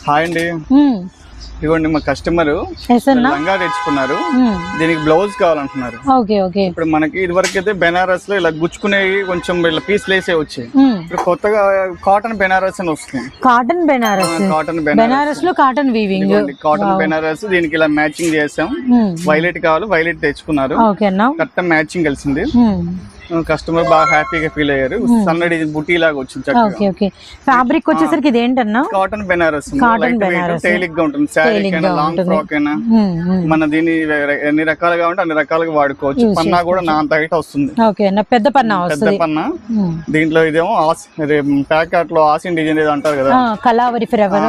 Hi అండి, ఇదిగోండి మా కస్టమర్ లంగా తెచ్చుకున్నారు. దీనికి బ్లౌజ్ కావాలంటున్నారు. ఇప్పుడు మనకి ఇది వరకు అయితే బెనారస్ లో ఇలా గుచ్చుకునేవి కొంచెం ఇలా పీస్ లేసే వచ్చాయి. ఇప్పుడు కొత్తగా కాటన్ బెనారస్ అని వస్తుంది. కాటన్ బెనారస్ లో కాటన్ వీవింగ్, కాటన్ బెనారస్. దీనికి ఇలా మ్యాచింగ్ చేసాం. వైలెట్ కావాలి, వైలెట్ తెచ్చుకున్నారు. కరెక్ట్ మ్యాచింగ్ కలిసింది. కస్టమర్ బాగా హ్యాపీగా ఫీల్ అయ్యారు. సన్నడి బుటీ లాగా వచ్చింది. ఫ్యాబ్రిక్ వచ్చేసరికి ఇది ఏంటన్నా? కాటన్ బెనారస్. తేలిగ్గా ఉంటుంది. శారీ కైనా లాంగ్ ఫ్రాక్ అయినా మన దీన్ని ఎన్ని రకాలుగా ఉంటే అన్ని రకాలుగా వాడుకోవచ్చు. పన్నా కూడా నా అంత హైట్ వస్తుంది. పెద్ద పన్నా. దీంట్లో ఇదేమో ప్యాకెట్ లో ఆసిన్ డిజైన్ ఏదో అంటారు కదా, కలావరి ఫ్లవర్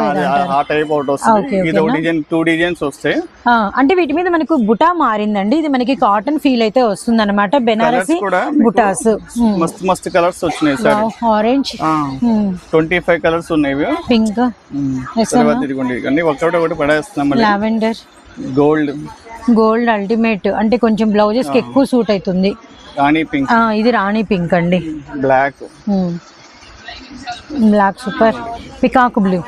ఆ టైప్ ఒకటి వస్తుంది. ఇది ఒక డిజైన్, 2 డిజైన్స్ వస్తాయి. అంటే వీటి మీద మనకు బుటా మారిందండి. ఇది మనకి కాటన్ ఫీల్ అయితే వస్తుంది అనమాట. బెనారసి బుటాస్ మస్తు కలర్స్ వచ్చినాయి సార్. ఆరెంజ్ 25 కలర్స్ ఉన్నాయి. పింక్, ఒకటి పడేస్తున్నాం. Lavender, gold ultimate. అంటే కొంచెం బ్లౌజెస్ కి ఎక్కువ సూట్ అవుతుంది. రాణి పింక్. ఇది రాణి పింక్ అండి. Black super. Peacock blue,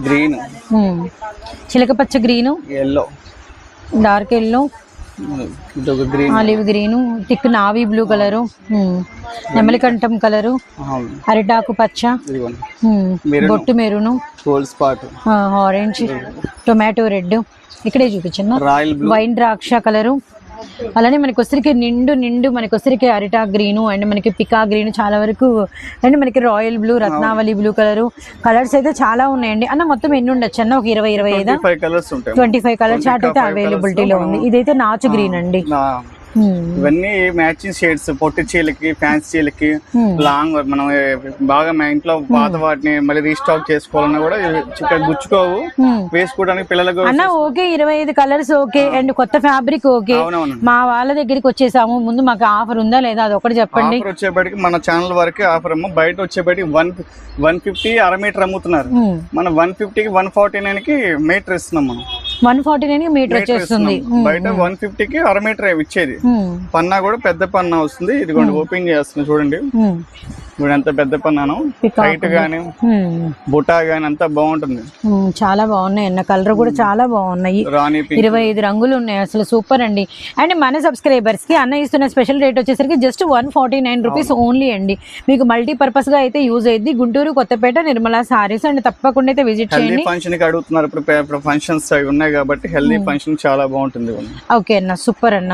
green, చిలక పచ్చ green, yellow, dark yellow, olive green, thick navy blue colour, నెమలికంఠం కలరు, అరిటాకు పచ్చ, బొట్టు మెరూను, ఆరెంజ్, టొమాటో రెడ్. ఇక్కడే చూపించాను. వైన్ ద్రాక్ష కలరు. అలానే మనకి వచ్చరికి నిండు మనకి వచ్చరికి అరిటా గ్రీను అండ్ మనకి పికా గ్రీన్ చాలా వరకు, అండ్ మనకి రాయల్ బ్లూ, రత్నావళి బ్లూ కలర్స్ అయితే చాలా ఉన్నాయండి. అన్న మొత్తం ఎన్ని ఉండొచ్చు అన్న? ఒక 25 కలర్ చార్ట్ అయితే అవైలబిలిటీలో ఉంది. ఇదైతే నాచు గ్రీన్ అండి. ఇవన్నీ మ్యాచింగ్ షేడ్స్. పొట్టి చీలకి, ఫ్యాన్సీ చీలకి, లాంగ్ మనం బాగా మా ఇంట్లో పాత వాటిని మళ్ళీ రీస్టాక్ చేసుకోవాలన్నా కూడా చిక్కగా గుచ్చుకోవు, వేసుకోవడానికి పిల్లలకు. అన్న ఓకే, 25 కలర్స్ ఓకే, అండ్ కొత్త ఫ్యాబ్రిక్ ఓకే. మా వాళ్ళ దగ్గరికి వచ్చేసాము, ముందు మాకు ఆఫర్ ఉందా లేదా అది ఒకటి చెప్పండి. ఆఫర్ వచ్చేప్పటికి మన ఛానల్ వరకే ఆఫర్ అమ్మ. బయట వచ్చేప్పటికి 150 అర మీటర్ అమ్ముతున్నారు. మనం 150కి 149కి మీటర్ ఇస్తున్నాం. మనం 149 మీటర్ వచ్చేస్తుంది. బయట 150కి అర మీటర్ ఇచ్చేది. పన్నా కూడా పెద్ద పన్నా వస్తుంది. ఇది ఓపెన్ చేస్తుంది చూడండి. ఇప్పుడు ఎంత పెద్ద పన్నాను, హైట్ గానీ బుటా గానీ అంతా బాగుంటుంది. చాలా బాగున్నాయి అన్న. కలర్ కూడా చాలా బాగున్నాయి. 25 రంగులు ఉన్నాయి. అసలు సూపర్ అండి. అండ్ మన సబ్స్క్రైబర్స్ కి అన్న ఇస్తున్న స్పెషల్ రేట్ వచ్చేసరికి జస్ట్ 149 రూపీస్ ఓన్లీ అండి. మీకు మల్టీపర్పస్ గా అయితే యూజ్ అయ్యింది. గుంటూరు, కొత్తపేట, నిర్మలా సారీస్. అండ్ తప్పకుండా అయితే విజిట్ చేయండి. ఫంక్షన్ కి అడుగుతున్నారు. ఇప్పుడు ఫంక్షన్స్ ఉన్నాయి కాబట్టి హెల్దీ ఫంక్షన్ చాలా బాగుంటుంది. ఓకే అన్న, సూపర్ అన్న.